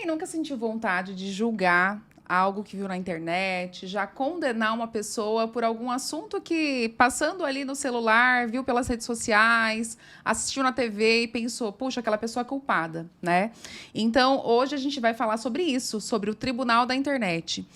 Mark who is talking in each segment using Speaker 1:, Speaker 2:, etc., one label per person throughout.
Speaker 1: Quem nunca sentiu vontade de julgar algo que viu na internet, já condenar uma pessoa por algum assunto que, passando ali no celular, viu pelas redes sociais, assistiu na TV e pensou, puxa, aquela pessoa é culpada, né? Então, hoje a gente vai falar sobre isso, sobre o Tribunal da Internet.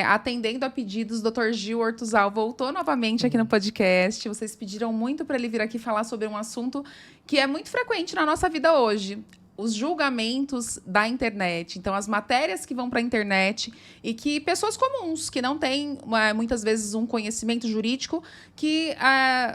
Speaker 1: Atendendo a pedidos, o Dr. Gil Ortuzal voltou novamente aqui no podcast. Vocês pediram muito para ele vir aqui falar sobre um assunto que é muito frequente na nossa vida hoje. Os julgamentos da internet. Então, as matérias que vão para a internet e que pessoas comuns, que não têm, muitas vezes, um conhecimento jurídico, que,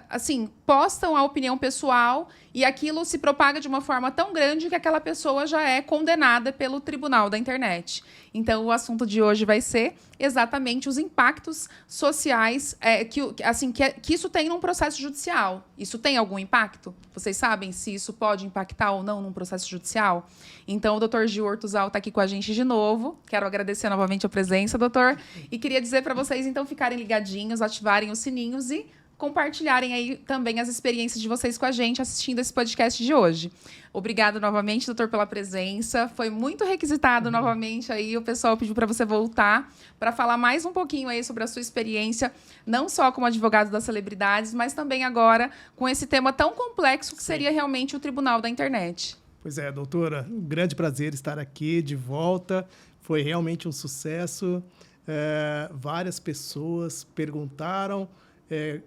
Speaker 1: assim, postam a opinião pessoal e aquilo se propaga de uma forma tão grande que aquela pessoa já é condenada pelo tribunal da internet. Então, o assunto de hoje vai ser exatamente os impactos sociais que isso tem num processo judicial. Isso tem algum impacto? Vocês sabem se isso pode impactar ou não num processo judicial? Então, o doutor Gil Ortuzal está aqui com a gente de novo. Quero agradecer novamente a presença, doutor. E queria dizer para vocês, então, ficarem ligadinhos, ativarem os sininhos e compartilharem aí também as experiências de vocês com a gente assistindo esse podcast de hoje. Obrigado novamente, doutor, pela presença. Foi muito requisitado novamente aí. O pessoal pediu para você voltar para falar mais um pouquinho aí sobre a sua experiência, não só como advogado das celebridades, mas também agora com esse tema tão complexo que seria realmente o Tribunal da Internet.
Speaker 2: Pois é, doutora, um grande prazer estar aqui de volta. Foi realmente um sucesso. Várias pessoas perguntaram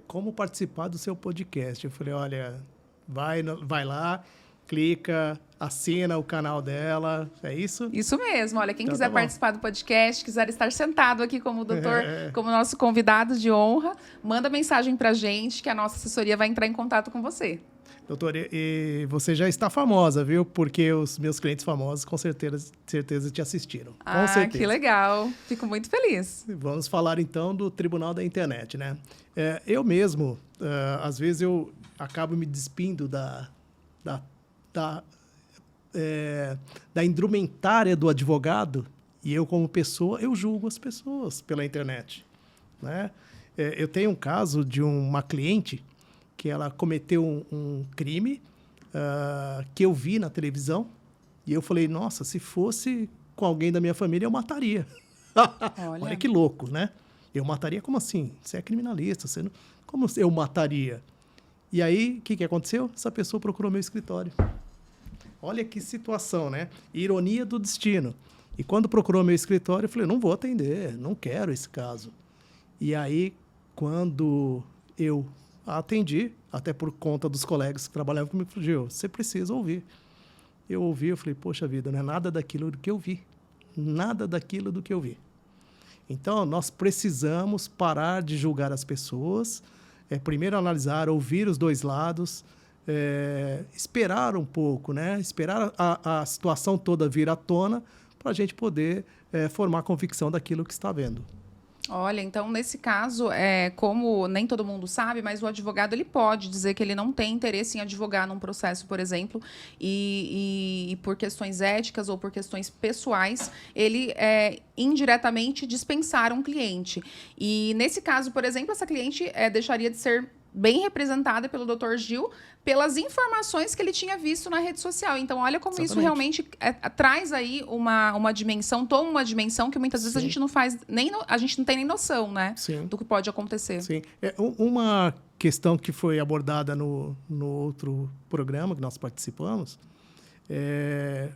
Speaker 2: como participar do seu podcast. Eu falei, olha, vai lá, clica, assina o canal dela, é isso?
Speaker 1: Isso mesmo. Olha, quem
Speaker 2: Então,
Speaker 1: quiser participar do podcast, quiser estar sentado aqui como doutor, como nosso convidado de honra, manda mensagem pra gente que a nossa assessoria vai entrar em contato com você.
Speaker 2: Doutora, e você já está famosa, viu? Porque os meus clientes famosos com certeza te assistiram. Com certeza.
Speaker 1: Que legal. Fico muito feliz.
Speaker 2: Vamos falar, então, do Tribunal da Internet, né? Eu mesmo, às vezes, eu acabo me despindo da indumentária do advogado e eu, como pessoa, eu julgo as pessoas pela internet, né? Eu tenho um caso de uma cliente que ela cometeu um crime que eu vi na televisão e eu falei, nossa, se fosse com alguém da minha família, eu mataria. Olha que louco, né? Eu mataria? Como assim? Você é criminalista, você não... Como eu mataria? E aí, o que aconteceu? Essa pessoa procurou meu escritório. Olha que situação, né? Ironia do destino. E quando procurou meu escritório, eu falei, não vou atender, não quero esse caso. E aí, quando eu atendi, até por conta dos colegas que trabalhavam comigo, falei, Gil, você precisa ouvir. Eu ouvi, eu falei, poxa vida, não é nada daquilo do que eu vi. Nada daquilo do que eu vi. Então, nós precisamos parar de julgar as pessoas, primeiro analisar, ouvir os dois lados, esperar um pouco, né? Esperar a situação toda vir à tona para a gente poder formar convicção daquilo que está vendo.
Speaker 1: Olha, então, nesse caso, como nem todo mundo sabe, mas o advogado ele pode dizer que ele não tem interesse em advogar num processo, por exemplo, e por questões éticas ou por questões pessoais, ele indiretamente dispensar um cliente. E, nesse caso, por exemplo, essa cliente deixaria de ser bem representada pelo Dr. Gil pelas informações que ele tinha visto na rede social. Então, olha como isso realmente traz aí uma dimensão, toma uma dimensão que muitas vezes a gente não faz, a gente não tem nem noção, né? Do que pode acontecer.
Speaker 2: Sim. Uma questão que foi abordada no outro programa que nós participamos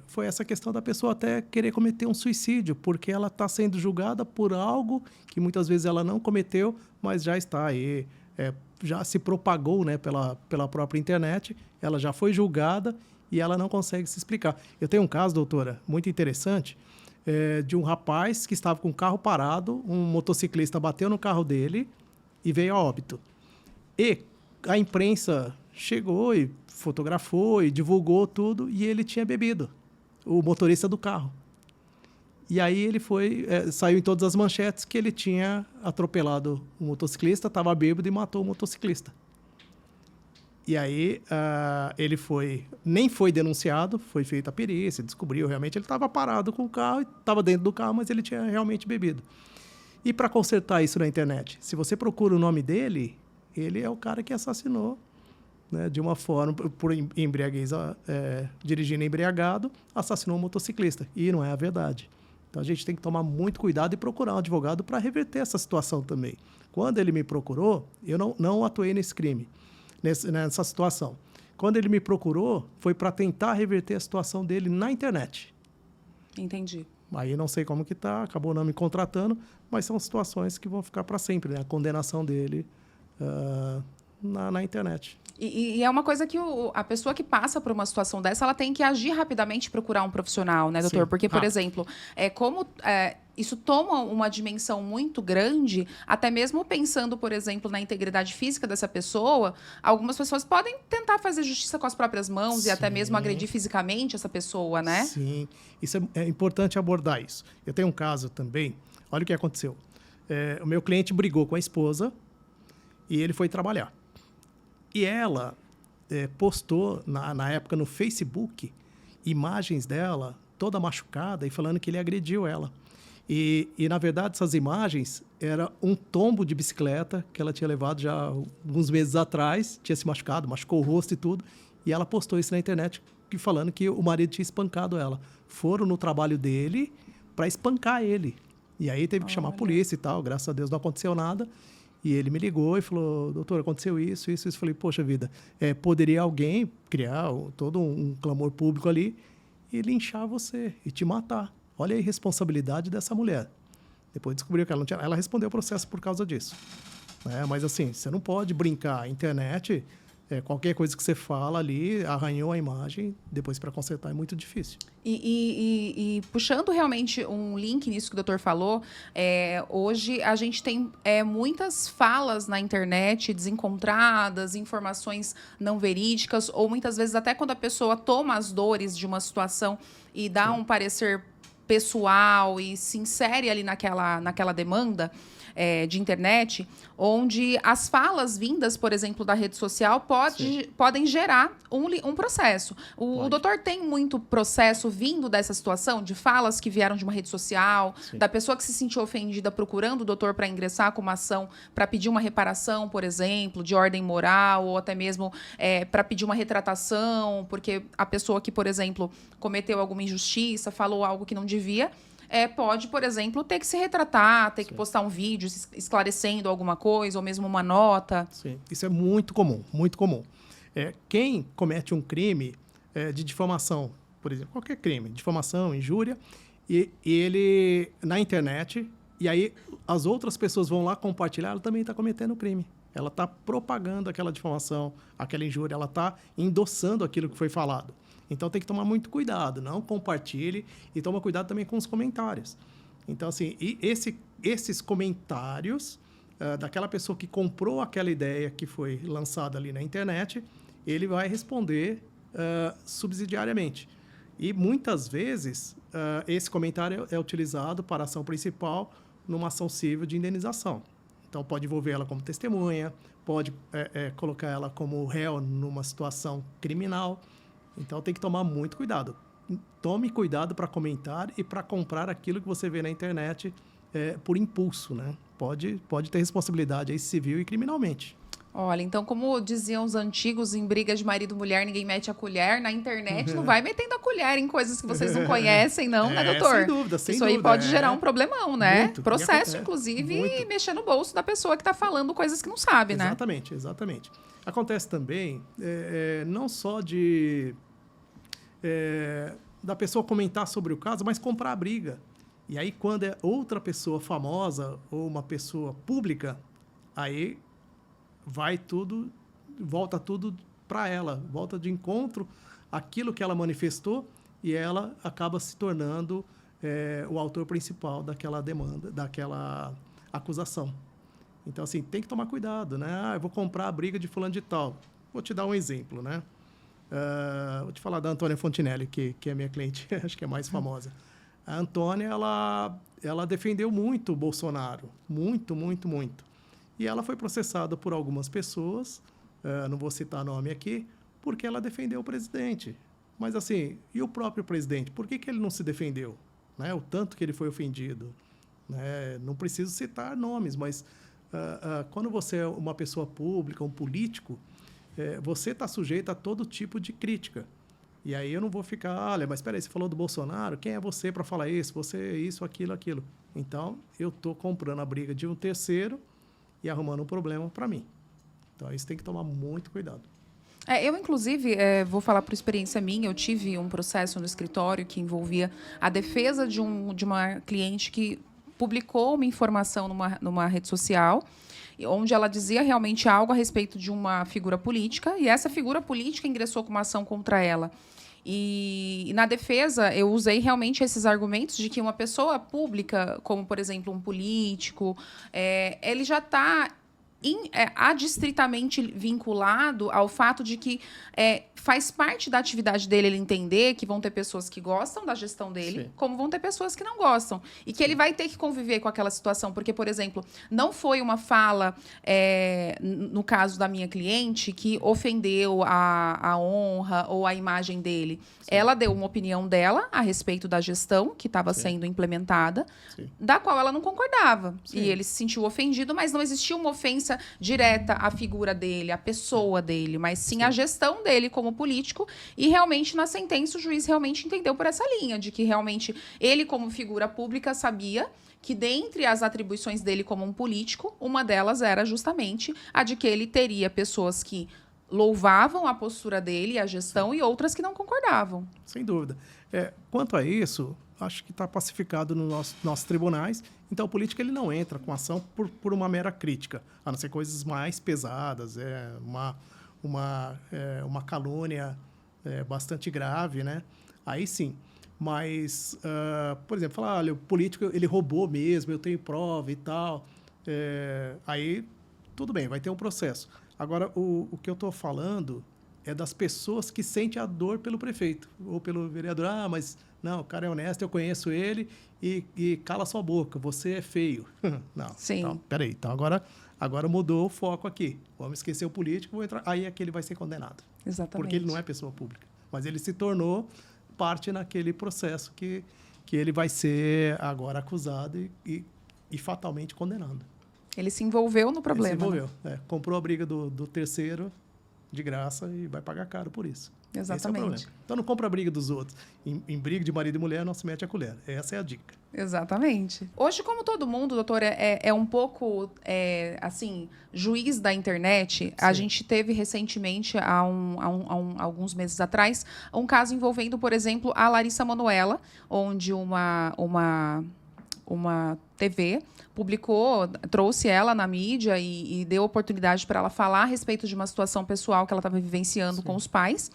Speaker 2: foi essa questão da pessoa até querer cometer um suicídio, porque ela está sendo julgada por algo que muitas vezes ela não cometeu, mas já está aí, já se propagou, né, pela própria internet, ela já foi julgada e ela não consegue se explicar. Eu tenho um caso, doutora, muito interessante, de um rapaz que estava com o carro parado, um motociclista bateu no carro dele e veio a óbito. E a imprensa chegou e fotografou e divulgou tudo e ele tinha bebido, o motorista do carro. E aí ele saiu em todas as manchetes que ele tinha atropelado o motociclista, estava bêbado e matou o motociclista. E aí ele nem foi denunciado, foi feita a perícia, descobriu realmente, ele estava parado com o carro, estava dentro do carro, mas ele tinha realmente bebido. E para consertar isso na internet, se você procura o nome dele, ele é o cara que assassinou né, de uma forma, por embriaguez, dirigindo embriagado, assassinou um motociclista. E não é a verdade. Então, a gente tem que tomar muito cuidado e procurar um advogado para reverter essa situação também. Quando ele me procurou, eu não atuei nesse crime, nessa situação. Quando ele me procurou, foi para tentar reverter a situação dele na internet.
Speaker 1: Entendi.
Speaker 2: Aí não sei como que tá, acabou não me contratando, mas são situações que vão ficar para sempre, né? A condenação dele na internet.
Speaker 1: E é uma coisa que a pessoa que passa por uma situação dessa, ela tem que agir rapidamente e procurar um profissional, né, doutor?
Speaker 2: Sim,
Speaker 1: Porque, por
Speaker 2: rápido.
Speaker 1: exemplo, isso toma uma dimensão muito grande, até mesmo pensando, por exemplo, na integridade física dessa pessoa, algumas pessoas podem tentar fazer justiça com as próprias mãos e até mesmo agredir fisicamente essa pessoa, né?
Speaker 2: Sim, isso é importante abordar isso. Eu tenho um caso também, olha o que aconteceu. O meu cliente brigou com a esposa e ele foi trabalhar. E ela postou, na época, no Facebook, imagens dela toda machucada e falando que ele agrediu ela. E na verdade, essas imagens era um tombo de bicicleta que ela tinha levado já alguns meses atrás, tinha se machucado, machucou o rosto e tudo. E ela postou isso na internet, falando que o marido tinha espancado ela. Foram no trabalho dele para espancar ele. E aí teve que chamar a polícia e tal, graças a Deus não aconteceu nada. E ele me ligou e falou, doutor, aconteceu isso. Eu falei, poxa vida, poderia alguém criar todo um clamor público ali e linchar você e te matar. Olha a irresponsabilidade dessa mulher. Depois descobriu que ela não tinha... Ela respondeu o processo por causa disso. Mas assim, você não pode brincar. A internet, qualquer coisa que você fala ali, arranhou a imagem, depois para consertar é muito difícil.
Speaker 1: E puxando realmente um link nisso que o doutor falou, hoje a gente tem muitas falas na internet desencontradas, informações não verídicas, ou muitas vezes até quando a pessoa toma as dores de uma situação e dá um parecer pessoal e se insere ali naquela demanda de internet, onde as falas vindas, por exemplo, da rede social podem gerar um processo. O doutor tem muito processo vindo dessa situação, de falas que vieram de uma rede social,
Speaker 2: Sim.
Speaker 1: da pessoa que se sentiu ofendida procurando o doutor para ingressar com uma ação para pedir uma reparação, por exemplo, de ordem moral, ou até mesmo para pedir uma retratação, porque a pessoa que, por exemplo, cometeu alguma injustiça, falou algo que não devia, pode, por exemplo, ter que se retratar, ter que postar um vídeo esclarecendo alguma coisa, ou mesmo uma nota.
Speaker 2: Sim, isso é muito comum, muito comum. Quem comete um crime de difamação, por exemplo, qualquer crime, difamação, injúria, e ele na internet, e aí as outras pessoas vão lá compartilhar, ela também está cometendo crime. Ela está propagando aquela difamação, aquela injúria, ela está endossando aquilo que foi falado. Então, tem que tomar muito cuidado, não compartilhe e toma cuidado também com os comentários. Então, assim, esses comentários daquela pessoa que comprou aquela ideia que foi lançada ali na internet, ele vai responder subsidiariamente. E, muitas vezes, esse comentário é utilizado para a ação principal numa ação civil de indenização. Então, pode envolver ela como testemunha, pode colocar ela como réu numa situação criminal. Então, tem que tomar muito cuidado. Tome cuidado para comentar e para comprar aquilo que você vê na internet por impulso, né? Pode ter responsabilidade aí civil e criminalmente.
Speaker 1: Olha, então, como diziam os antigos, em briga de marido e mulher, ninguém mete a colher. Na internet, não vai metendo a colher em coisas que vocês não conhecem, não, né, doutor?
Speaker 2: Sem dúvida, sem
Speaker 1: Isso
Speaker 2: dúvida.
Speaker 1: Aí pode gerar um problemão, né?
Speaker 2: Muito,
Speaker 1: Processo, inclusive, e mexer no bolso da pessoa que está falando coisas que não sabe, né?
Speaker 2: Exatamente, exatamente. Acontece também, não só da pessoa comentar sobre o caso, mas comprar a briga. E aí, quando é outra pessoa famosa ou uma pessoa pública, aí volta tudo para ela, volta de encontro àquilo que ela manifestou e ela acaba se tornando o autor principal daquela demanda, daquela acusação. Então, assim, tem que tomar cuidado, né? Eu vou comprar a briga de fulano de tal. Vou te dar um exemplo, né? Vou te falar da Antônia Fontinelli, que é minha cliente, acho que é mais famosa. A Antônia, ela defendeu muito o Bolsonaro, muito, muito, muito. E ela foi processada por algumas pessoas, não vou citar nome aqui, porque ela defendeu o presidente. Mas, assim, e o próprio presidente? Por que ele não se defendeu? Né? O tanto que ele foi ofendido. Né? Não preciso citar nomes, mas quando você é uma pessoa pública, um político, você está sujeito a todo tipo de crítica. E aí eu não vou ficar, olha, mas espera aí, você falou do Bolsonaro, quem é você para falar isso? Você isso, aquilo, aquilo. Então, eu estou comprando a briga de um terceiro e arrumando um problema para mim. Então, isso tem que tomar muito cuidado.
Speaker 1: Eu, inclusive, vou falar por experiência minha, eu tive um processo no escritório que envolvia a defesa de uma cliente que publicou uma informação numa rede social, onde ela dizia realmente algo a respeito de uma figura política, e essa figura política ingressou com uma ação contra ela. E na defesa, eu usei realmente esses argumentos de que uma pessoa pública, como, por exemplo, um político, ele já está adstritamente vinculado ao fato de que faz parte da atividade dele ele entender que vão ter pessoas que gostam da gestão dele, sim, como vão ter pessoas que não gostam. E que ele vai ter que conviver com aquela situação. Porque, por exemplo, não foi uma fala, no caso da minha cliente, que ofendeu a honra ou a imagem dele. Sim. Ela deu uma opinião dela a respeito da gestão que estava sendo implementada, sim, da qual ela não concordava. Sim. E ele se sentiu ofendido, mas não existia uma ofensa direta à figura dele, à pessoa dele, mas sim à gestão dele como político. E realmente, na sentença, o juiz realmente entendeu por essa linha, de que realmente ele, como figura pública, sabia que, dentre as atribuições dele como um político, uma delas era justamente a de que ele teria pessoas que louvavam a postura dele, a gestão, e outras que não concordavam.
Speaker 2: Sem dúvida. Quanto a isso, acho que está pacificado nos nossos tribunais. Então, o político ele não entra com ação por uma mera crítica, a não ser coisas mais pesadas, uma calúnia bastante grave, né? Aí sim. Mas, por exemplo, falar, olha, o político ele roubou mesmo, eu tenho prova e tal. Aí, tudo bem, vai ter um processo. Agora, o que eu estou falando é das pessoas que sentem a dor pelo prefeito ou pelo vereador. Ah, mas não, o cara é honesto, eu conheço ele e cala sua boca, você é feio. Não, sim. Então, peraí, então agora mudou o foco aqui. Vamos esquecer o político, vou entrar. Aí é que ele vai ser condenado.
Speaker 1: Exatamente.
Speaker 2: Porque ele não é pessoa pública. Mas ele se tornou parte naquele processo que ele vai ser agora acusado e fatalmente condenado.
Speaker 1: Ele se envolveu no problema.
Speaker 2: Ele se envolveu. Né? Comprou a briga do terceiro de graça e vai pagar caro por isso.
Speaker 1: Exatamente.
Speaker 2: Esse é o problema. Então, não compra a briga dos outros. Em briga de marido e mulher, não se mete a colher. Essa é a dica.
Speaker 1: Exatamente. Hoje, como todo mundo, doutor, é um pouco, assim, juiz da internet. Sim. A gente teve recentemente, há alguns meses atrás, um caso envolvendo, por exemplo, a Larissa Manoela, onde uma TV publicou, trouxe ela na mídia e deu oportunidade para ela falar a respeito de uma situação pessoal que ela estava vivenciando, sim, com os pais.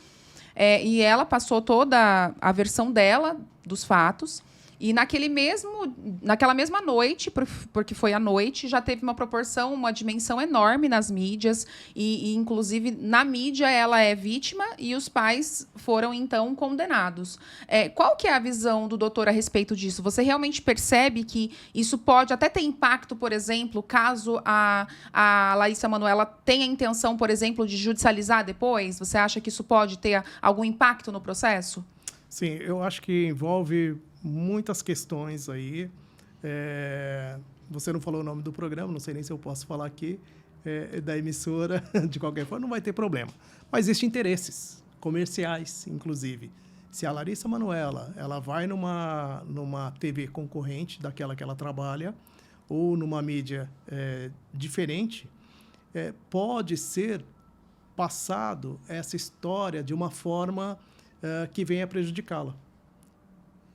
Speaker 1: E ela passou toda a versão dela dos fatos. E naquela mesma noite, porque foi à noite, já teve uma proporção, uma dimensão enorme nas mídias. E inclusive, na mídia, ela é vítima e os pais foram, então, condenados. Qual que é a visão do doutor a respeito disso? Você realmente percebe que isso pode até ter impacto, por exemplo, caso a Larissa Manoela tenha a intenção, por exemplo, de judicializar depois? Você acha que isso pode ter algum impacto no processo?
Speaker 2: Sim, eu acho que envolve muitas questões aí. Você não falou o nome do programa, não sei nem se eu posso falar aqui, da emissora, de qualquer forma, não vai ter problema. Mas existem interesses comerciais, inclusive. Se a Larissa Manoela ela vai numa TV concorrente daquela que ela trabalha, ou numa mídia diferente, pode ser passado essa história de uma forma que venha prejudicá-la.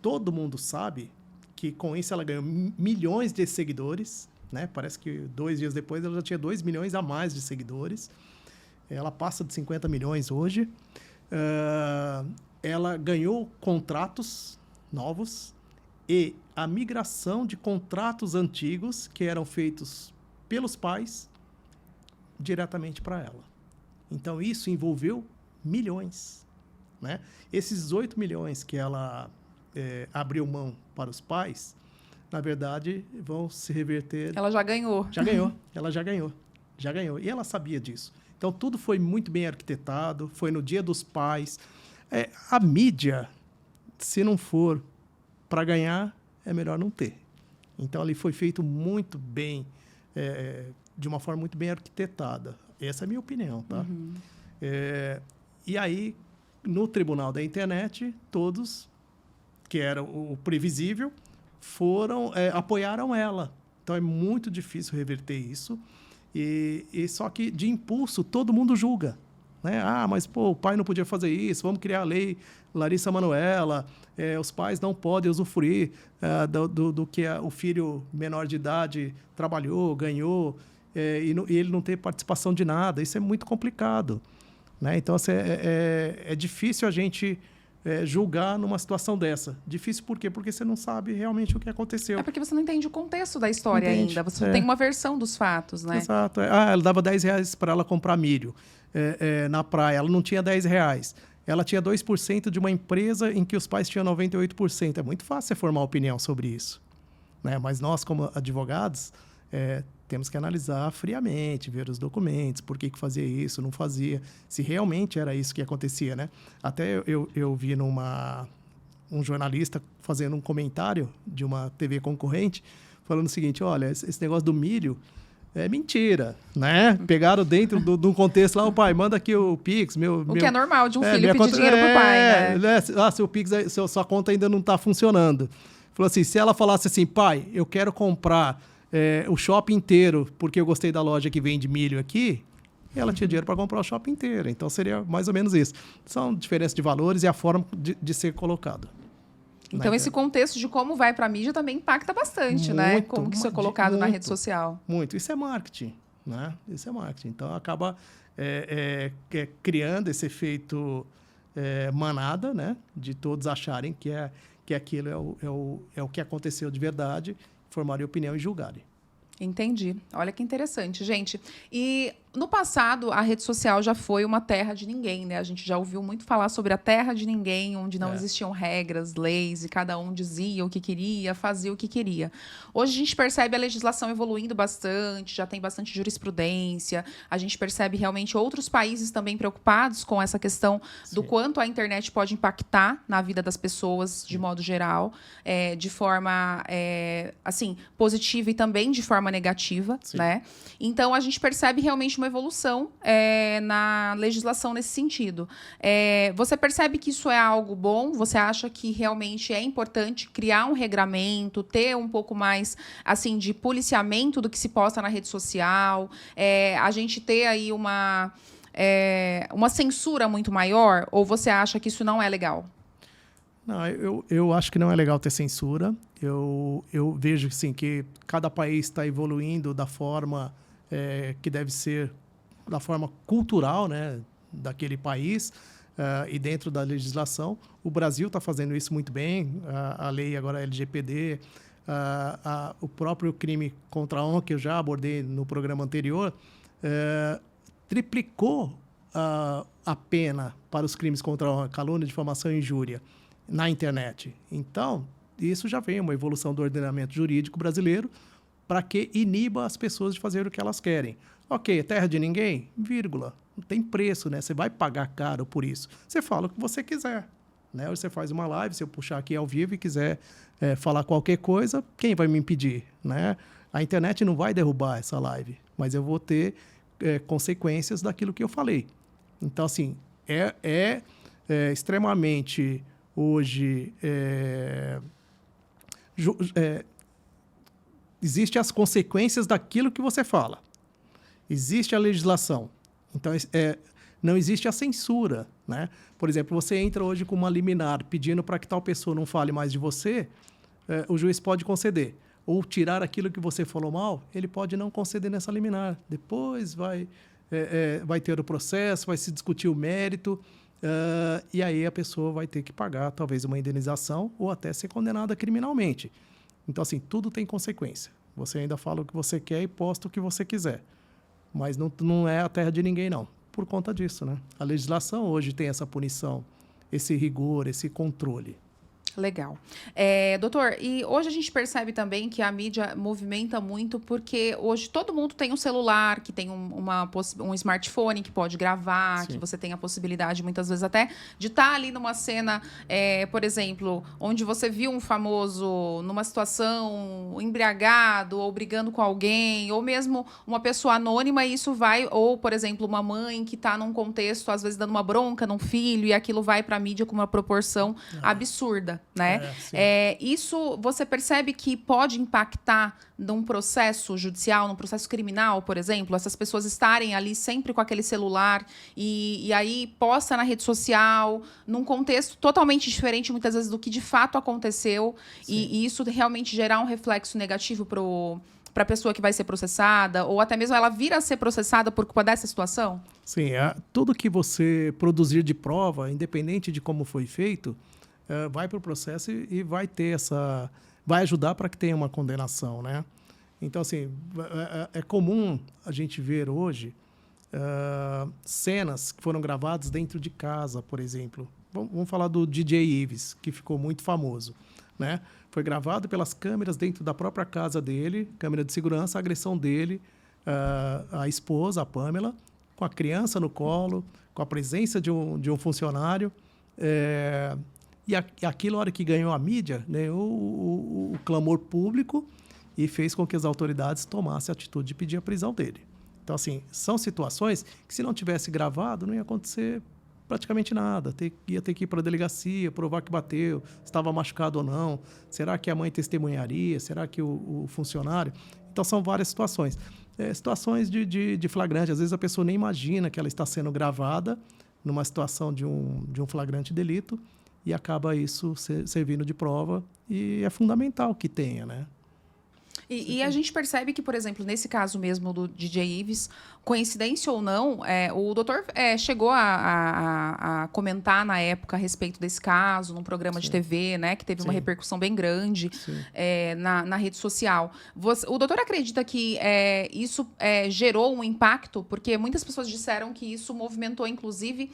Speaker 2: Todo mundo sabe que, com isso, ela ganhou milhões de seguidores, né? Parece que 2 dias depois ela já tinha 2 milhões a mais de seguidores. Ela passa de 50 milhões hoje. Ela ganhou contratos novos e a migração de contratos antigos que eram feitos pelos pais diretamente para ela. Então, isso envolveu milhões, né? Esses 8 milhões que ela abriu mão para os pais, na verdade, vão se reverter...
Speaker 1: Ela já ganhou.
Speaker 2: Já ganhou. Ela já ganhou. Já ganhou. E ela sabia disso. Então, tudo foi muito bem arquitetado, foi no Dia dos Pais. A mídia, se não for para ganhar, é melhor não ter. Então, ali foi feito muito bem, de uma forma muito bem arquitetada. Essa é a minha opinião, tá?
Speaker 1: Uhum.
Speaker 2: E aí, no tribunal da internet, todos, que era o previsível, apoiaram ela. Então, é muito difícil reverter isso. E só que, de impulso, todo mundo julga. Né? Ah, mas pô, o pai não podia fazer isso, vamos criar a lei Larissa Manoela, os pais não podem usufruir do que o filho menor de idade trabalhou, ganhou, e ele não tem participação de nada. Isso é muito complicado. Né? Então, assim, é difícil a gente julgar numa situação dessa. Difícil por quê? Porque você não sabe realmente o que aconteceu.
Speaker 1: É porque você não entende o contexto da história ainda. Você não tem uma versão dos fatos, né?
Speaker 2: Exato. Ela dava R$10 para ela comprar milho na praia. Ela não tinha R$10. Ela tinha 2% de uma empresa em que os pais tinham 98%. É muito fácil você formar opinião sobre isso. Né? Mas nós, como advogados, temos que analisar friamente, ver os documentos, por que fazia isso, não fazia, se realmente era isso que acontecia. Né? Até eu vi um jornalista fazendo um comentário de uma TV concorrente, falando o seguinte: olha, esse negócio do milho é mentira, né? Pegaram dentro de um contexto lá, o pai, manda aqui o Pix. O
Speaker 1: que é normal de um filho pedir dinheiro pro pai, né?
Speaker 2: Seu Pix, sua conta ainda não está funcionando. Falou assim, se ela falasse assim, pai, eu quero comprar o shopping inteiro porque eu gostei da loja que vende milho aqui, ela tinha dinheiro para comprar o shopping inteiro. Então, seria mais ou menos isso. São diferenças de valores e a forma de ser colocado.
Speaker 1: Então, esse contexto de como vai para a mídia também impacta bastante, né? Como que isso é colocado na rede social.
Speaker 2: Muito. Isso é marketing, né? Isso é marketing. Então, acaba criando esse efeito manada, né? De todos acharem que aquilo é o que aconteceu de verdade, formarem opinião e julgarem.
Speaker 1: Entendi. Olha que interessante, gente. E no passado, a rede social já foi uma terra de ninguém, né? A gente já ouviu muito falar sobre a terra de ninguém, onde não existiam regras, leis, e cada um dizia o que queria, fazia o que queria. Hoje a gente percebe a legislação evoluindo bastante, já tem bastante jurisprudência, a gente percebe realmente outros países também preocupados com essa questão do quanto a internet pode impactar na vida das pessoas, de modo geral, de forma assim, positiva e também de forma negativa, né? Então, a gente percebe realmente uma evolução na legislação nesse sentido. Você percebe que isso é algo bom? Você acha que realmente é importante criar um regramento, ter um pouco mais assim de policiamento do que se posta na rede social, a gente ter aí uma censura muito maior? Ou você acha que isso não é legal?
Speaker 2: Não, eu acho que não é legal ter censura. Eu vejo assim, que cada país está evoluindo da forma que deve ser, da forma cultural, né, daquele país e dentro da legislação. O Brasil está fazendo isso muito bem. A lei agora LGPD, o próprio crime contra a honra, que eu já abordei no programa anterior, triplicou a pena para os crimes contra a honra, calúnia, difamação e injúria na internet. Então, isso já vem uma evolução do ordenamento jurídico brasileiro para que iniba as pessoas de fazer o que elas querem. Ok, é terra de ninguém? Vírgula. Não tem preço, né? Você vai pagar caro por isso. Você fala o que você quiser. Né? Ou você faz uma live, se eu puxar aqui ao vivo e quiser falar qualquer coisa, quem vai me impedir? Né? A internet não vai derrubar essa live, mas eu vou ter consequências daquilo que eu falei. Então, assim, extremamente hoje... Existem as consequências daquilo que você fala. Existe a legislação. Então, não existe a censura. Né? Por exemplo, você entra hoje com uma liminar pedindo para que tal pessoa não fale mais de você, o juiz pode conceder. Ou tirar aquilo que você falou mal, ele pode não conceder nessa liminar. Depois vai ter o processo, vai se discutir o mérito, e aí a pessoa vai ter que pagar talvez uma indenização ou até ser condenada criminalmente. Então, assim, tudo tem consequência. Você ainda fala o que você quer e posta o que você quiser. Mas não é a terra de ninguém, não. Por conta disso, né? A legislação hoje tem essa punição, esse rigor, esse controle.
Speaker 1: Legal. Doutor, e hoje a gente percebe também que a mídia movimenta muito porque hoje todo mundo tem um celular, que tem um smartphone que pode gravar,
Speaker 2: Sim.
Speaker 1: que você tem a possibilidade, muitas vezes até, de estar ali numa cena, por exemplo, onde você viu um famoso numa situação embriagado ou brigando com alguém, ou mesmo uma pessoa anônima, e isso vai, ou, por exemplo, uma mãe que está num contexto, às vezes, dando uma bronca num filho, e aquilo vai para a mídia com uma proporção absurda, né?
Speaker 2: Sim.
Speaker 1: Isso você percebe que pode impactar num processo judicial, num processo criminal, por exemplo, essas pessoas estarem ali sempre com aquele celular e aí posta na rede social, num contexto totalmente diferente, muitas vezes, do que de fato aconteceu, e isso realmente gerar um reflexo negativo para a pessoa que vai ser processada, ou até mesmo ela vir a ser processada por culpa dessa situação?
Speaker 2: Sim, tudo que você produzir de prova, independente de como foi feito, vai para o processo e vai ter vai ajudar para que tenha uma condenação, né? Então, assim, é comum a gente ver hoje cenas que foram gravadas dentro de casa, por exemplo. Vamos falar do DJ Ives, que ficou muito famoso, né? Foi gravado pelas câmeras dentro da própria casa dele, câmera de segurança, a agressão dele, a esposa, a Pamela, com a criança no colo, com a presença de um funcionário. E aquilo, na hora que ganhou a mídia, ganhou o clamor público e fez com que as autoridades tomassem a atitude de pedir a prisão dele. Então, assim, são situações que, se não tivesse gravado, não ia acontecer praticamente nada. Ia ter que ir para a delegacia, provar que bateu, se estava machucado ou não. Será que a mãe testemunharia? Será que o funcionário? Então, são várias situações. Situações de flagrante. Às vezes, a pessoa nem imagina que ela está sendo gravada numa situação de um flagrante delito, e acaba isso servindo de prova, e é fundamental que tenha, né?
Speaker 1: E a gente percebe que, por exemplo, nesse caso mesmo do DJ Ives, coincidência ou não, o doutor chegou a comentar na época a respeito desse caso, num programa de TV, né, que teve uma repercussão bem grande na rede social. O doutor acredita que isso gerou um impacto? Porque muitas pessoas disseram que isso movimentou, inclusive,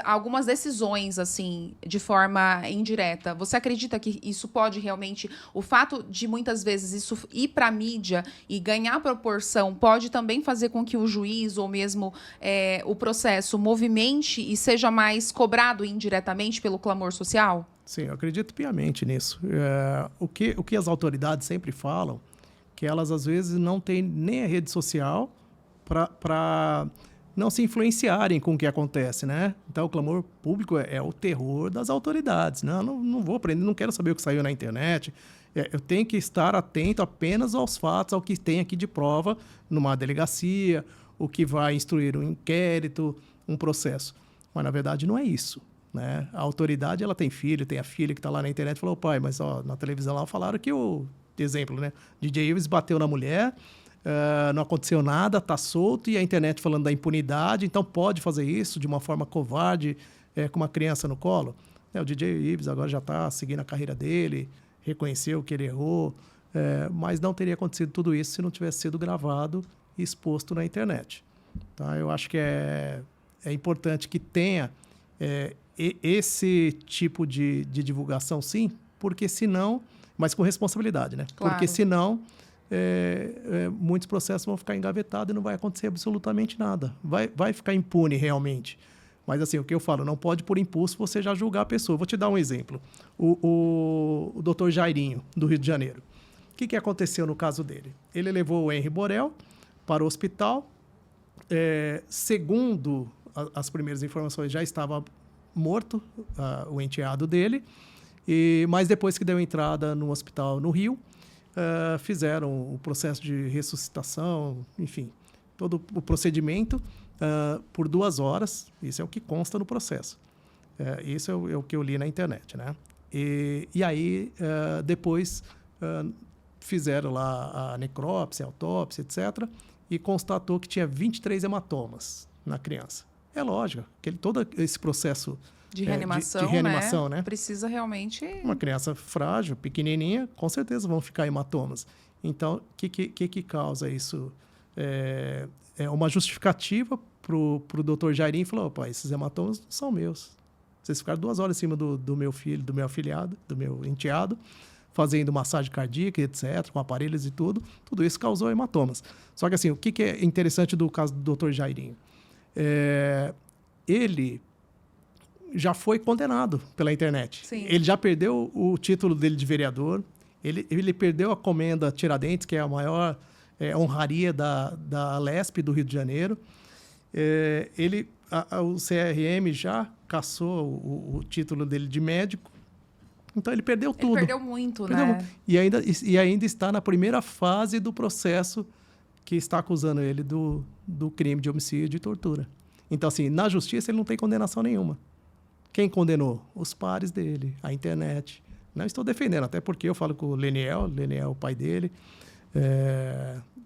Speaker 1: algumas decisões, assim, de forma indireta. Você acredita que isso pode realmente... O fato de, muitas vezes, isso ir para a mídia e ganhar proporção pode também fazer com que o juiz ou mesmo o processo movimente e seja mais cobrado indiretamente pelo clamor social?
Speaker 2: Sim, eu acredito piamente nisso. O que as autoridades sempre falam, que elas, às vezes, não têm nem a rede social para não se influenciarem com o que acontece, né? Então, o clamor público é o terror das autoridades. Não vou aprender, não quero saber o que saiu na internet. Eu tenho que estar atento apenas aos fatos, ao que tem aqui de prova numa delegacia, o que vai instruir um inquérito, um processo. Mas, na verdade, não é isso, né? A autoridade, ela tem filho, tem a filha que está lá na internet e falou: pai, mas na televisão lá falaram que exemplo, né? DJ Ives bateu na mulher, não aconteceu nada, está solto, e a internet falando da impunidade, então pode fazer isso de uma forma covarde, com uma criança no colo. O DJ Ives agora já está seguindo a carreira dele, reconheceu que ele errou, mas não teria acontecido tudo isso se não tivesse sido gravado e exposto na internet. Tá? Eu acho que é importante que tenha esse tipo de divulgação, sim, porque senão, mas com responsabilidade, né?
Speaker 1: Claro.
Speaker 2: Porque senão muitos processos vão ficar engavetados e não vai acontecer absolutamente nada. Vai ficar impune realmente. Mas, assim, o que eu falo, não pode, por impulso, você já julgar a pessoa. Vou te dar um exemplo. O doutor Jairinho, do Rio de Janeiro. O que aconteceu no caso dele? Ele levou o Henri Borel para o hospital. Segundo as primeiras informações, já estava morto o enteado dele. Mas depois que deu entrada no hospital no Rio, fizeram o processo de ressuscitação, enfim, todo o procedimento por 2 horas. Isso é o que consta no processo. Isso é o que eu li na internet, né? E aí, depois, fizeram lá a necrópsia, a autópsia, etc., e constatou que tinha 23 hematomas na criança. É lógico, todo esse processo
Speaker 1: de reanimação,
Speaker 2: né?
Speaker 1: Precisa realmente...
Speaker 2: Uma criança frágil, pequenininha, com certeza vão ficar hematomas. Então, o que causa isso? É uma justificativa para o doutor Jairinho. Falou: opa, esses hematomas não são meus. Vocês ficaram 2 horas em cima do meu filho, do meu afilhado, do meu enteado, fazendo massagem cardíaca, etc., com aparelhos e tudo. Tudo isso causou hematomas. Só que, assim, o que é interessante do caso do Dr. Jairinho? Ele já foi condenado pela internet.
Speaker 1: Sim.
Speaker 2: Ele já perdeu o título dele de vereador, ele perdeu a comenda Tiradentes, que é a maior honraria da Lesp do Rio de Janeiro. O CRM já cassou o título dele de médico. Então, ele perdeu tudo.
Speaker 1: Ele perdeu muito, né?
Speaker 2: E ainda está na primeira fase do processo que está acusando ele do crime de homicídio e tortura. Então, assim, na justiça ele não tem condenação nenhuma. Quem condenou? Os pares dele, a internet. Não estou defendendo, até porque eu falo com o Leniel é o pai dele.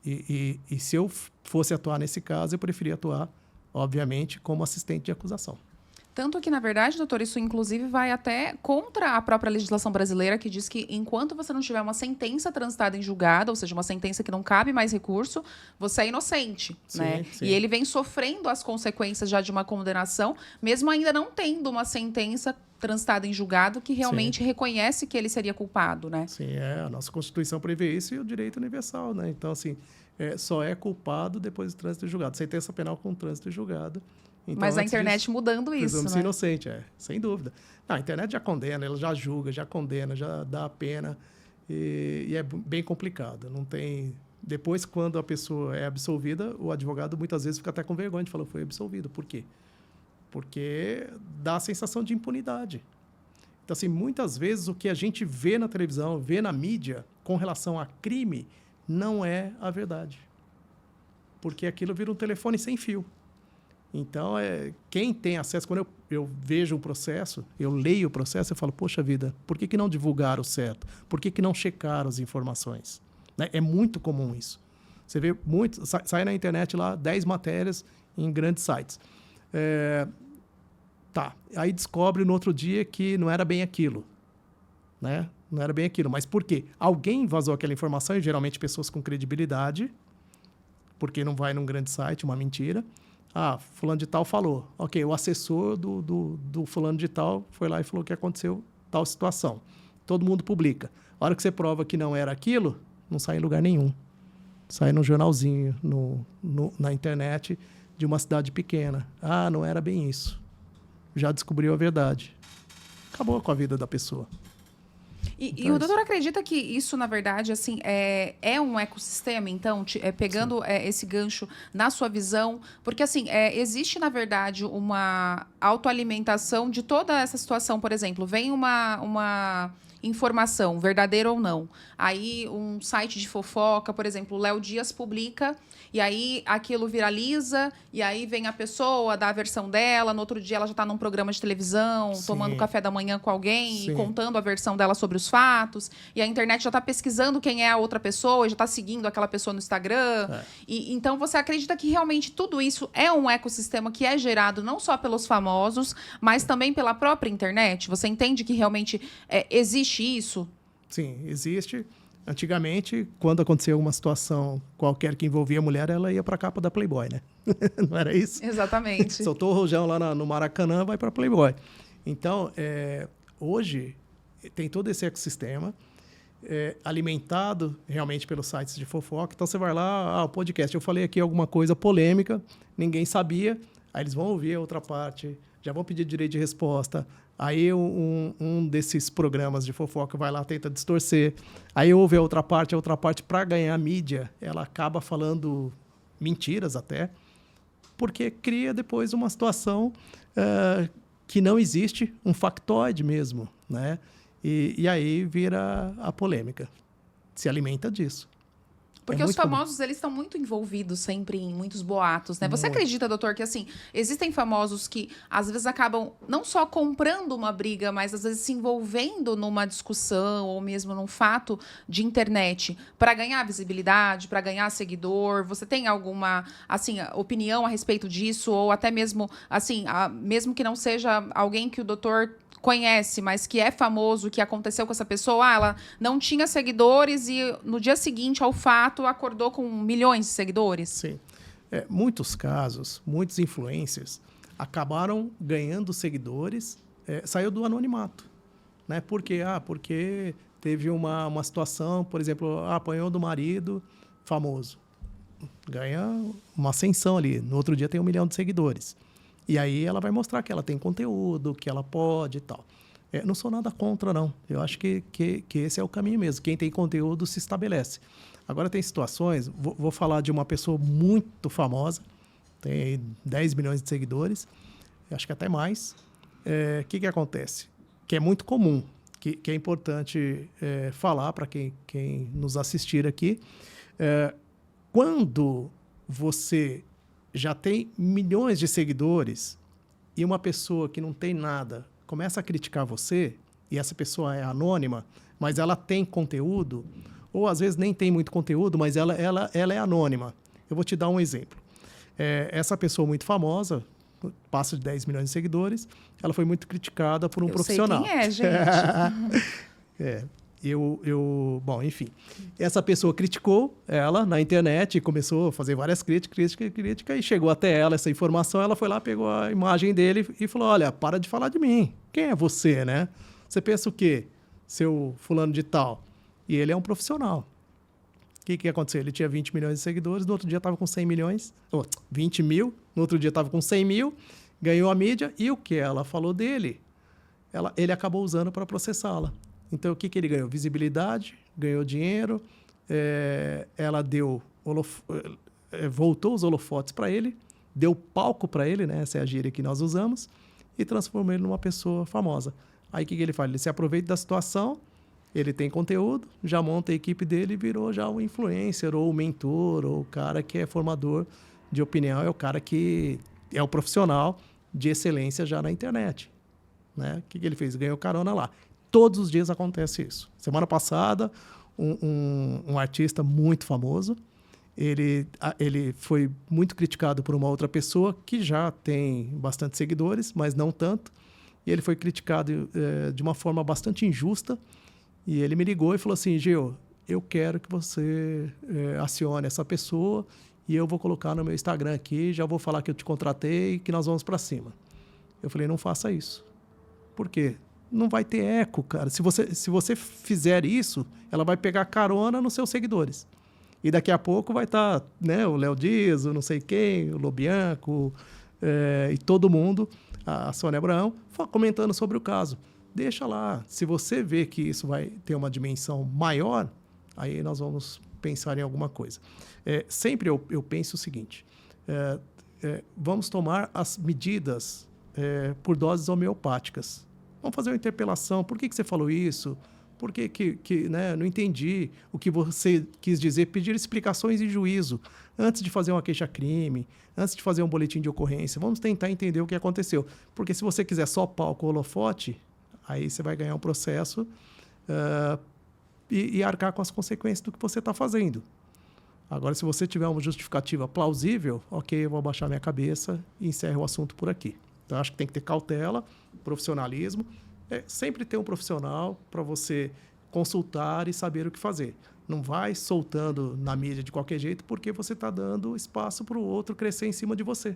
Speaker 2: E se eu fosse atuar nesse caso, eu preferia atuar, obviamente, como assistente de acusação.
Speaker 1: Tanto que, na verdade, doutor, isso inclusive vai até contra a própria legislação brasileira, que diz que enquanto você não tiver uma sentença transitada em julgado, ou seja, uma sentença que não cabe mais recurso, você é inocente, né?
Speaker 2: Sim.
Speaker 1: E ele vem sofrendo as consequências já de uma condenação, mesmo ainda não tendo uma sentença transitada em julgado que realmente reconhece que ele seria culpado, né?
Speaker 2: Sim, a nossa Constituição prevê isso e o direito universal, né? Então, assim, só é culpado depois do trânsito em julgado. Sentença penal com trânsito em julgado. Então,
Speaker 1: mas a internet mudando isso,
Speaker 2: presume-se
Speaker 1: né?
Speaker 2: inocente, sem dúvida. Não, a internet já condena, ela já julga, já condena, já dá a pena e é bem complicado. Não tem... Depois, quando a pessoa é absolvida, o advogado muitas vezes fica até com vergonha de falar, foi absolvido. Por quê? Porque dá a sensação de impunidade. Então, assim, muitas vezes o que a gente vê na televisão, vê na mídia com relação a crime, não é a verdade. Porque aquilo vira um telefone sem fio. Então, quem tem acesso, quando eu vejo um processo, eu leio o processo, eu falo, poxa vida, por que não divulgaram o certo? Por que não checaram as informações? Né? É muito comum isso. Você vê muito, sai na internet lá 10 matérias em grandes sites. Aí descobre no outro dia que não era bem aquilo. Né? Não era bem aquilo. Mas por quê? Alguém vazou aquela informação, e geralmente pessoas com credibilidade, porque não vai num grande site, uma mentira. Fulano de tal falou. Ok, o assessor do fulano de tal foi lá e falou que aconteceu tal situação. Todo mundo publica. A hora que você prova que não era aquilo, não sai em lugar nenhum. Sai num jornalzinho, na internet de uma cidade pequena. Não era bem isso. Já descobriu a verdade. Acabou com a vida da pessoa.
Speaker 1: E o doutor acredita que isso, na verdade, assim, é um ecossistema, então, pegando esse gancho na sua visão? Porque, assim, existe, na verdade, uma autoalimentação de toda essa situação. Por exemplo, vem uma informação, verdadeira ou não. Aí, um site de fofoca, por exemplo, o Léo Dias publica, e aí aquilo viraliza, e aí vem a pessoa, dá a versão dela, no outro dia ela já está num programa de televisão, tomando café da manhã com alguém, e contando a versão dela sobre os fatos, e a internet já está pesquisando quem é a outra pessoa, e já está seguindo aquela pessoa no Instagram. Então, você acredita que realmente tudo isso é um ecossistema que é gerado não só pelos famosos, mas também pela própria internet? Você entende que realmente existe isso?
Speaker 2: Sim, existe. Antigamente, quando acontecia uma situação qualquer que envolvia a mulher, ela ia para a capa da Playboy, né? Não era isso?
Speaker 1: Exatamente.
Speaker 2: Soltou o rojão lá no Maracanã, vai para a Playboy. Então, hoje, tem todo esse ecossistema alimentado realmente pelos sites de fofoca. Então, você vai lá, o podcast, eu falei aqui alguma coisa polêmica, ninguém sabia, aí eles vão ouvir a outra parte, já vão pedir direito de resposta. Aí um desses programas de fofoca vai lá, tenta distorcer. Aí ouve a outra parte, para ganhar mídia, ela acaba falando mentiras até, porque cria depois uma situação que não existe, um factoide mesmo, né? E aí vira a polêmica. Se alimenta disso.
Speaker 1: Porque os famosos, eles estão muito envolvidos sempre em muitos boatos, né? Você acredita, doutor, que, assim, existem famosos que, às vezes, acabam não só comprando uma briga, mas, às vezes, se envolvendo numa discussão ou mesmo num fato de internet para ganhar visibilidade, para ganhar seguidor? Você tem alguma, assim, opinião a respeito disso? Ou até mesmo, assim, mesmo que não seja alguém que o doutor conhece, mas que é famoso, que aconteceu com essa pessoa, ela não tinha seguidores e no dia seguinte ao fato acordou com milhões de seguidores?
Speaker 2: Sim. Muitos casos, muitos influencers acabaram ganhando seguidores saiu do anonimato. Né? Por quê? Porque teve uma situação, por exemplo, apanhou do marido famoso. Ganha uma ascensão ali. No outro dia tem 1 milhão de seguidores. E aí ela vai mostrar que ela tem conteúdo, que ela pode e tal. Não sou nada contra, não. Eu acho que esse é o caminho mesmo. Quem tem conteúdo se estabelece. Agora tem situações, vou falar de uma pessoa muito famosa, tem 10 milhões de seguidores, acho que até mais. O que acontece? Que é muito comum, que é importante falar para quem nos assistir aqui. Quando você já tem milhões de seguidores e uma pessoa que não tem nada começa a criticar você, e essa pessoa é anônima, mas ela tem conteúdo, ou às vezes nem tem muito conteúdo, mas ela é anônima. Eu vou te dar um exemplo. Essa pessoa muito famosa, passa de 10 milhões de seguidores, ela foi muito criticada por um profissional.
Speaker 1: Eu sei quem é, gente.
Speaker 2: Bom, enfim. Essa pessoa criticou ela na internet e começou a fazer várias críticas, e chegou até ela essa informação, ela foi lá, pegou a imagem dele e falou, olha, para de falar de mim. Quem é você, né? Você pensa o quê? Seu fulano de tal. E ele é um profissional. O que aconteceu? Ele tinha 20 milhões de seguidores, no outro dia estava com 100 milhões, 20 mil, no outro dia estava com 100 mil, ganhou a mídia, e o que ela falou dele, ele acabou usando para processá-la. Então, o que ele ganhou? Visibilidade, ganhou dinheiro, ela voltou os holofotes para ele, deu palco para ele, né? Essa é a gíria que nós usamos, e transformou ele numa pessoa famosa. Aí, o que ele faz? Ele se aproveita da situação, ele tem conteúdo, já monta a equipe dele e virou já o influencer, ou o mentor, ou o cara que é formador de opinião, é o cara que é o profissional de excelência já na internet. Né? O que ele fez? Ganhou carona lá. Todos os dias acontece isso. Semana passada, um artista muito famoso, ele foi muito criticado por uma outra pessoa que já tem bastante seguidores, mas não tanto. E ele foi criticado de uma forma bastante injusta. E ele me ligou e falou assim, Gil, eu quero que você acione essa pessoa e eu vou colocar no meu Instagram aqui, já vou falar que eu te contratei e que nós vamos para cima. Eu falei, não faça isso. Por quê? Não vai ter eco, cara. Se você fizer isso, ela vai pegar carona nos seus seguidores. E daqui a pouco vai estar o Léo Dias, o não sei quem, o Lobianco, e todo mundo, a Sônia Abraão, comentando sobre o caso. Deixa lá. Se você vê que isso vai ter uma dimensão maior, aí nós vamos pensar em alguma coisa. Sempre eu penso o seguinte, vamos tomar as medidas por doses homeopáticas. Vamos fazer uma interpelação. Por que você falou isso? Por que não entendi o que você quis dizer? Pedir explicações em juízo antes de fazer uma queixa-crime, antes de fazer um boletim de ocorrência. Vamos tentar entender o que aconteceu. Porque se você quiser só palco ou holofote, aí você vai ganhar um processo e arcar com as consequências do que você está fazendo. Agora, se você tiver uma justificativa plausível, ok, eu vou abaixar minha cabeça e encerro o assunto por aqui. Então, acho que tem que ter cautela, profissionalismo. Sempre ter um profissional para você consultar e saber o que fazer. Não vai soltando na mídia de qualquer jeito, porque você está dando espaço para o outro crescer em cima de você.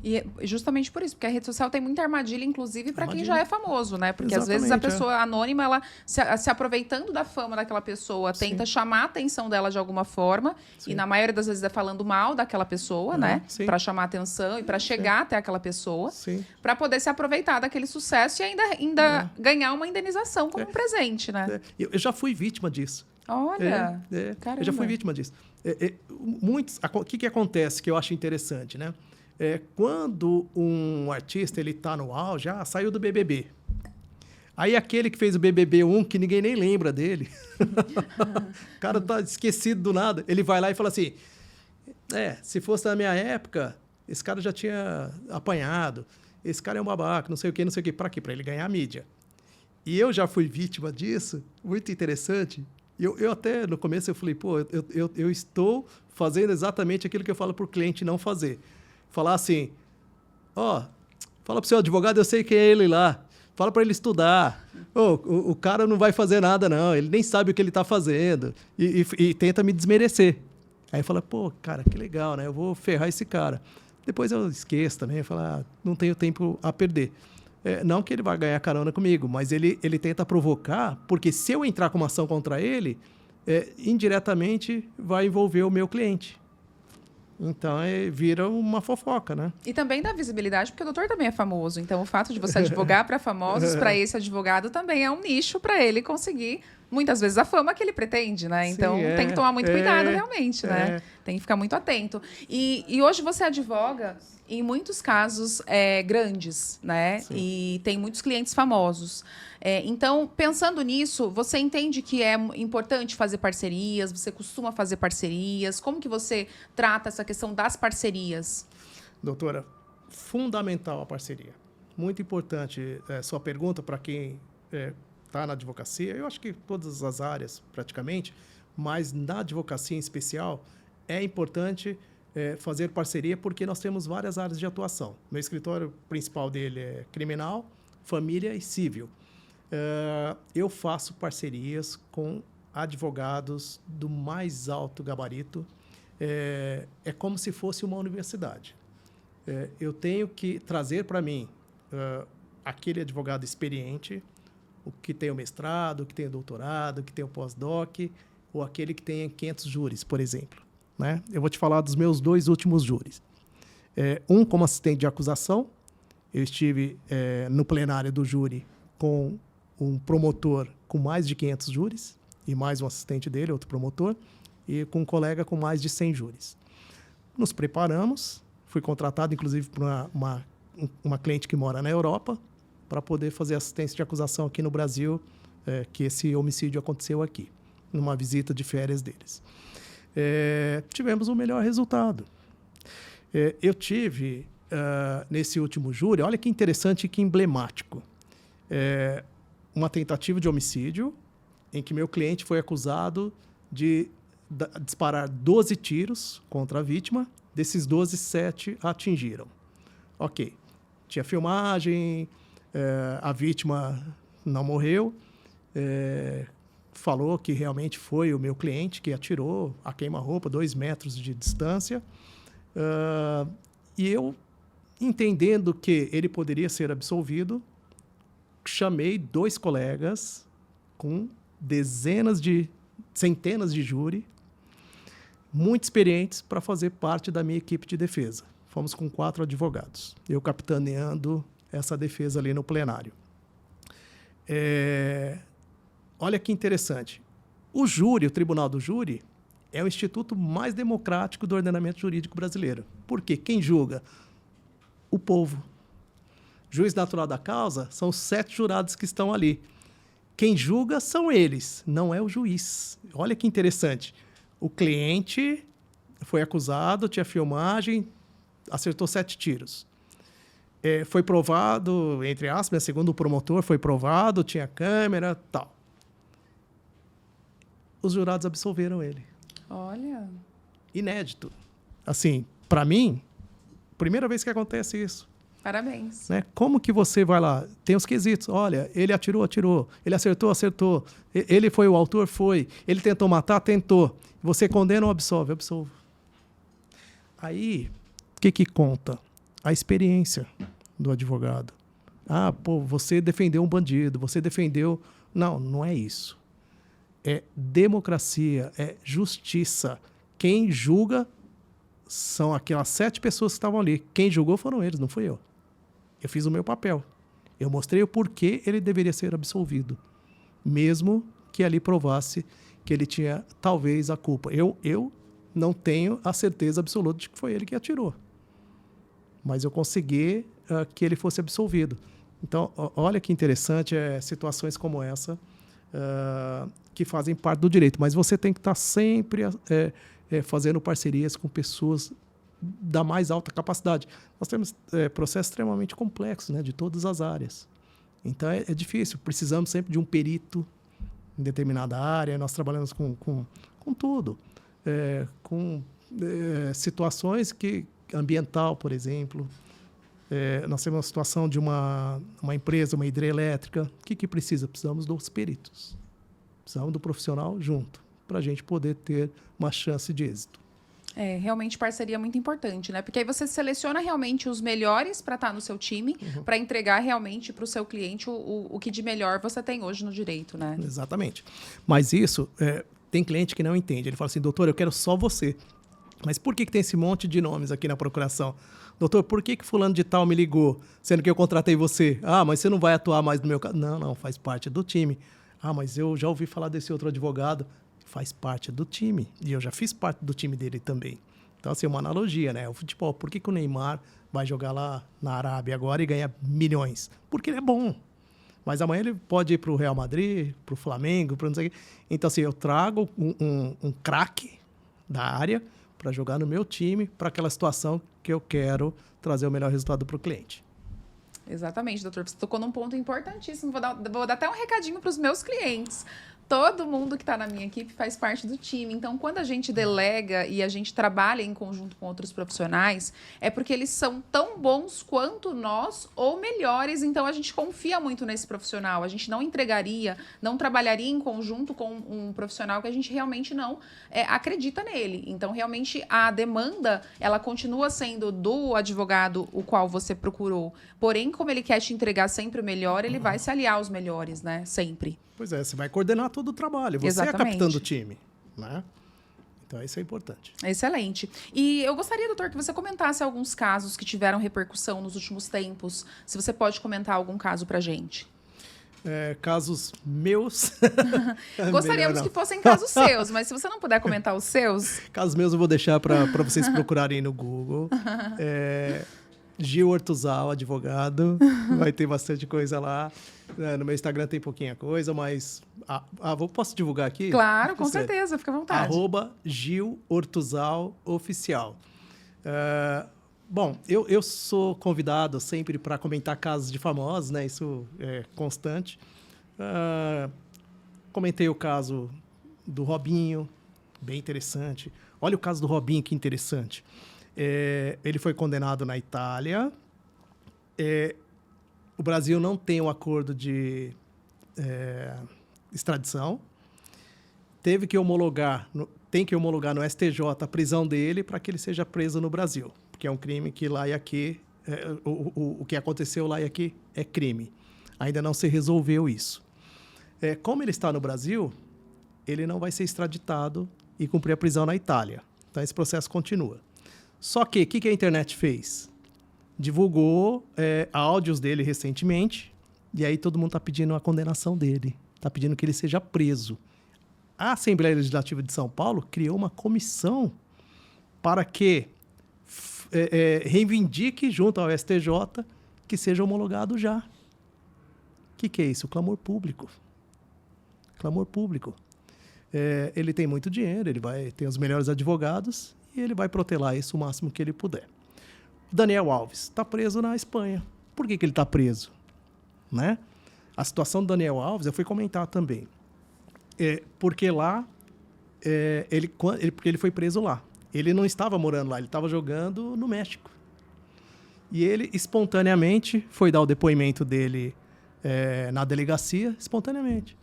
Speaker 1: E justamente por isso, porque a rede social tem muita armadilha, inclusive, para quem já é famoso, né? Porque
Speaker 2: Exatamente,
Speaker 1: às vezes a pessoa anônima, ela se aproveitando da fama daquela pessoa, tenta chamar a atenção dela de alguma forma, e na maioria das vezes é falando mal daquela pessoa, né? Para chamar a atenção e para chegar até aquela pessoa, para poder se aproveitar daquele sucesso e ainda ganhar uma indenização como um presente, né?
Speaker 2: Eu já fui vítima disso.
Speaker 1: Olha,
Speaker 2: eu já fui vítima disso. O que acontece que eu acho interessante, né? Quando um artista está no auge, saiu do BBB. Aí aquele que fez o BBB 1, que ninguém nem lembra dele, o cara está esquecido do nada, ele vai lá e fala assim, se fosse na minha época, esse cara já tinha apanhado, esse cara é um babaca, não sei o quê. Para quê? Para ele ganhar mídia. E eu já fui vítima disso, muito interessante. Eu até, no começo, eu falei, eu estou fazendo exatamente aquilo que eu falo para o cliente não fazer. Falar assim, fala para o seu advogado, eu sei que é ele lá. Fala para ele estudar. O cara não vai fazer nada, não. Ele nem sabe o que ele está fazendo. E tenta me desmerecer. Aí fala, cara, que legal, né? Eu vou ferrar esse cara. Depois eu esqueço também. Eu falo, não tenho tempo a perder. Não que ele vai ganhar carona comigo, mas ele tenta provocar, porque se eu entrar com uma ação contra ele, indiretamente vai envolver o meu cliente. Então, vira uma fofoca, né?
Speaker 1: E também dá visibilidade, porque o doutor também é famoso. Então, o fato de você advogar para famosos, para esse advogado também é um nicho para ele conseguir, muitas vezes, a fama que ele pretende, né?
Speaker 2: Sim,
Speaker 1: então, tem que tomar muito cuidado, realmente, né? Tem que ficar muito atento. E hoje você advoga em muitos casos grandes, né?
Speaker 2: Sim.
Speaker 1: E tem muitos clientes famosos. Então, pensando nisso, você entende que é importante fazer parcerias? Você costuma fazer parcerias? Como que você trata essa questão das parcerias?
Speaker 2: Doutora, fundamental a parceria. Muito importante sua pergunta para quem está na advocacia. Eu acho que todas as áreas, praticamente, mas na advocacia em especial, é importante fazer parceria porque nós temos várias áreas de atuação. Meu escritório principal dele é criminal, família e civil. Eu faço parcerias com advogados do mais alto gabarito. É como se fosse uma universidade. Eu tenho que trazer para mim aquele advogado experiente, o que tem o mestrado, o que tem o doutorado, o que tem o pós-doc, ou aquele que tem 500 júris, por exemplo. Né? Eu vou te falar dos meus 2 últimos júris. Um como assistente de acusação. Eu estive no plenário do júri com um promotor com mais de 500 júris, e mais um assistente dele, outro promotor, e com um colega com mais de 100 júris. Nos preparamos, fui contratado, inclusive, por uma cliente que mora na Europa, para poder fazer assistência de acusação aqui no Brasil, que esse homicídio aconteceu aqui, numa visita de férias deles. Tivemos o melhor resultado. Eu tive, nesse último júri, olha que interessante e que emblemático, uma tentativa de homicídio em que meu cliente foi acusado de disparar 12 tiros contra a vítima. Desses 12, 7 a atingiram. Ok. Tinha filmagem, a vítima não morreu, falou que realmente foi o meu cliente que atirou a queima-roupa, 2 metros de distância. E eu, entendendo que ele poderia ser absolvido, chamei 2 colegas com centenas de júri, muito experientes para fazer parte da minha equipe de defesa. Fomos com 4 advogados, eu capitaneando essa defesa ali no plenário. Olha que interessante. O júri, o Tribunal do Júri, é o instituto mais democrático do ordenamento jurídico brasileiro. Por quê? Quem julga? O povo. Juiz natural da causa são os 7 jurados que estão ali. Quem julga são eles, não é o juiz. Olha que interessante. O cliente foi acusado, tinha filmagem, acertou 7 tiros. Foi provado, entre aspas, segundo o promotor, foi provado, tinha câmera, tal. Os jurados absolveram ele.
Speaker 1: Olha.
Speaker 2: Inédito. Assim, para mim, primeira vez que acontece isso.
Speaker 1: Parabéns.
Speaker 2: Né? Como que você vai lá? Tem os quesitos. Olha, ele atirou, atirou. Ele acertou, acertou. Ele foi o autor? Foi. Ele tentou matar? Tentou. Você condena ou absolve? Absolvo. Aí, o que conta? A experiência do advogado. Você defendeu um bandido, você defendeu... Não, não é isso. É democracia, é justiça. Quem julga são aquelas 7 pessoas que estavam ali. Quem julgou foram eles, não fui eu. Eu fiz o meu papel. Eu mostrei o porquê ele deveria ser absolvido, mesmo que ali provasse que ele tinha, talvez, a culpa. Eu não tenho a certeza absoluta de que foi ele que atirou, mas eu consegui que ele fosse absolvido. Então, olha que interessante, situações como essa que fazem parte do direito. Mas você tem que estar sempre fazendo parcerias com pessoas da mais alta capacidade. Nós temos processos extremamente complexos, né, de todas as áreas. Então, é difícil. Precisamos sempre de um perito em determinada área. Nós trabalhamos com tudo. Com situações ambiental, por exemplo. Nós temos uma situação de uma empresa, uma hidrelétrica. O que precisa? Precisamos dos peritos. Precisamos do profissional junto, para a gente poder ter uma chance de êxito.
Speaker 1: Realmente parceria é muito importante, né? Porque aí você seleciona realmente os melhores para estar no seu time, para entregar realmente para o seu cliente o que de melhor você tem hoje no direito, né?
Speaker 2: Exatamente. Mas isso, tem cliente que não entende. Ele fala assim, doutor, eu quero só você. Mas por que tem esse monte de nomes aqui na procuração? Doutor, por que fulano de tal me ligou, sendo que eu contratei você? Ah, mas você não vai atuar mais no meu caso. Não, faz parte do time. Ah, mas eu já ouvi falar desse outro advogado. Faz parte do time. E eu já fiz parte do time dele também. Então, assim, uma analogia, né? O futebol, por que o Neymar vai jogar lá na Arábia agora e ganha milhões? Porque ele é bom. Mas amanhã ele pode ir para o Real Madrid, para o Flamengo, para não sei o quê. Então, assim, eu trago um craque da área para jogar no meu time, para aquela situação que eu quero trazer o melhor resultado para o cliente.
Speaker 1: Exatamente, doutor. Você tocou num ponto importantíssimo. Vou dar até um recadinho para os meus clientes. Todo mundo que está na minha equipe faz parte do time. Então, quando a gente delega e a gente trabalha em conjunto com outros profissionais, é porque eles são tão bons quanto nós ou melhores. Então, a gente confia muito nesse profissional. A gente não entregaria, não trabalharia em conjunto com um profissional que a gente realmente não acredita nele. Então, realmente, a demanda, ela continua sendo do advogado o qual você procurou. Porém, como ele quer te entregar sempre o melhor, ele vai se aliar aos melhores, né? Sempre.
Speaker 2: Pois é, você vai coordenar todo o trabalho. Você
Speaker 1: Exatamente.
Speaker 2: É capitão do time, né? Então, isso é importante.
Speaker 1: Excelente. E eu gostaria, doutor, que você comentasse alguns casos que tiveram repercussão nos últimos tempos. Se você pode comentar algum caso pra gente.
Speaker 2: Casos meus...
Speaker 1: Gostaríamos que fossem casos seus, mas se você não puder comentar os seus...
Speaker 2: Casos meus eu vou deixar para vocês procurarem no Google. Gil Ortuzal, advogado. Vai ter bastante coisa lá. No meu Instagram tem pouquinha coisa, mas... posso divulgar aqui?
Speaker 1: Claro, com certeza. Fica à vontade.
Speaker 2: @Gil Ortuzal Oficial. Bom, eu sou convidado sempre para comentar casos de famosos, né? Isso é constante. Comentei o caso do Robinho, bem interessante. Olha o caso do Robinho, que interessante. Ele foi condenado na Itália. O Brasil não tem um acordo de extradição. Tem que homologar no STJ a prisão dele para que ele seja preso no Brasil. Porque é um crime que lá e aqui... o que aconteceu lá e aqui é crime. Ainda não se resolveu isso. Como ele está no Brasil, ele não vai ser extraditado e cumprir a prisão na Itália. Então, esse processo continua. Só que, o que a internet fez? Divulgou áudios dele recentemente, e aí todo mundo está pedindo a condenação dele. Está pedindo que ele seja preso. A Assembleia Legislativa de São Paulo criou uma comissão para que reivindique junto ao STJ que seja homologado já. O que é isso? O clamor público. Clamor público. Ele tem muito dinheiro, ele tem os melhores advogados e ele vai protelar isso o máximo que ele puder. Daniel Alves está preso na Espanha. Por que ele está preso? Né? A situação do Daniel Alves, eu fui comentar também. Porque lá, porque ele foi preso lá. Ele não estava morando lá, ele estava jogando no México. E ele, espontaneamente, foi dar o depoimento dele na delegacia, espontaneamente.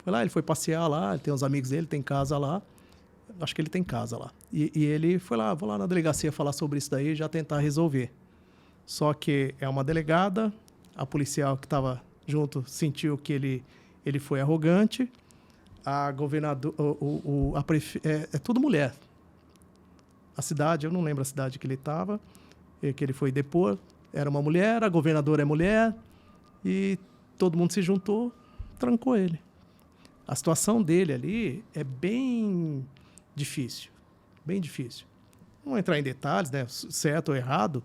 Speaker 2: Foi lá, ele foi passear lá, ele tem uns amigos dele, tem casa lá. Acho que ele tem casa lá. E ele foi lá, vou lá na delegacia falar sobre isso daí e já tentar resolver. Só que é uma delegada, a policial que estava junto sentiu que ele foi arrogante, a governadora, é tudo mulher. A cidade, eu não lembro a cidade que ele estava, que ele foi depor, era uma mulher, a governadora é mulher, e todo mundo se juntou, trancou ele. A situação dele ali é bem difícil, bem difícil. Não vou entrar em detalhes, né, certo ou errado,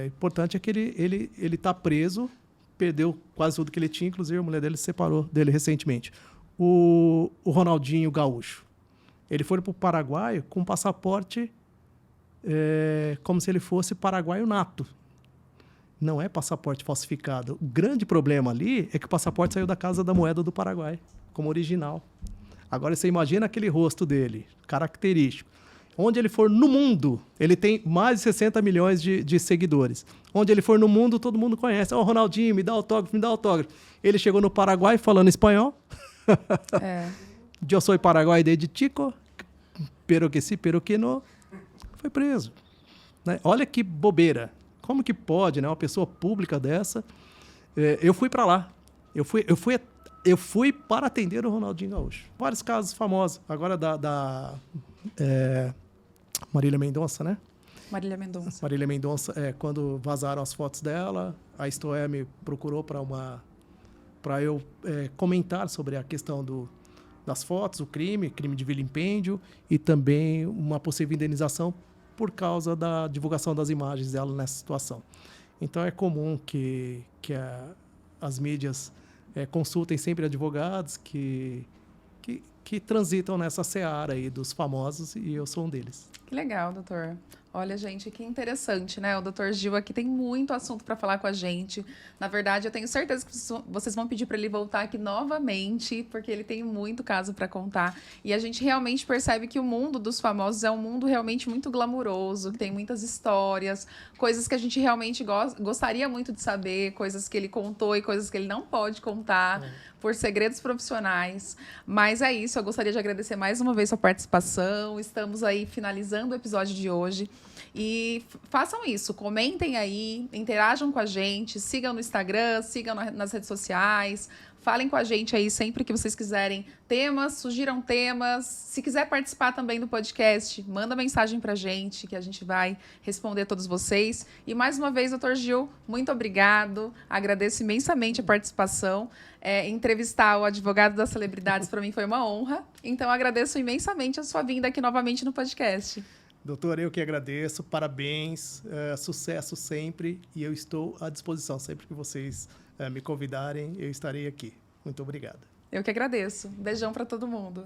Speaker 2: importante é que ele está preso, perdeu quase tudo que ele tinha, inclusive a mulher dele se separou dele recentemente. O Ronaldinho Gaúcho, ele foi para o Paraguai com passaporte como se ele fosse paraguaio nato. Não é passaporte falsificado. O grande problema ali é que o passaporte saiu da Casa da Moeda do Paraguai, como original. Agora você imagina aquele rosto dele, característico. Onde ele for no mundo, ele tem mais de 60 milhões de seguidores. Onde ele for no mundo, todo mundo conhece. Ó, Ronaldinho, me dá autógrafo, me dá autógrafo. Ele chegou no Paraguai falando espanhol. Eu sou paraguai desde chico. pero que sim, pero que não, foi preso. Né? Olha que bobeira. Como que pode, né? Uma pessoa pública dessa... Eu fui para lá. Eu fui para atender o Ronaldinho Gaúcho. Vários casos famosos. Agora Marília Mendonça, né?
Speaker 1: Marília Mendonça.
Speaker 2: Marília Mendonça, quando vazaram as fotos dela, a Isto me procurou para eu comentar sobre a questão das fotos, o crime de vilimpêndio e também uma possível indenização por causa da divulgação das imagens dela nessa situação. Então, é comum que as mídias consultem sempre advogados que transitam nessa seara aí dos famosos, e eu sou um deles.
Speaker 1: Que legal, doutor. Olha, gente, que interessante, né? O doutor Gil aqui tem muito assunto para falar com a gente. Na verdade, eu tenho certeza que vocês vão pedir para ele voltar aqui novamente, porque ele tem muito caso para contar. E a gente realmente percebe que o mundo dos famosos é um mundo realmente muito glamuroso, que tem muitas histórias, coisas que a gente realmente gostaria muito de saber, coisas que ele contou e coisas que ele não pode contar. Por segredos profissionais. Mas é isso, eu gostaria de agradecer mais uma vez sua participação. Estamos aí finalizando o episódio de hoje. E façam isso, comentem aí, interajam com a gente, sigam no Instagram, sigam nas redes sociais, falem com a gente aí sempre que vocês quiserem temas, sugiram temas. Se quiser participar também do podcast, manda mensagem pra gente, que a gente vai responder a todos vocês. E mais uma vez, doutor Gil, muito obrigado. Agradeço imensamente a participação. Entrevistar o advogado das celebridades para mim foi uma honra. Então, agradeço imensamente a sua vinda aqui novamente no podcast.
Speaker 2: Doutor, eu que agradeço. Parabéns, sucesso sempre. E eu estou à disposição. Sempre que vocês me convidarem, eu estarei aqui. Muito obrigado.
Speaker 1: Eu que agradeço. Beijão para todo mundo.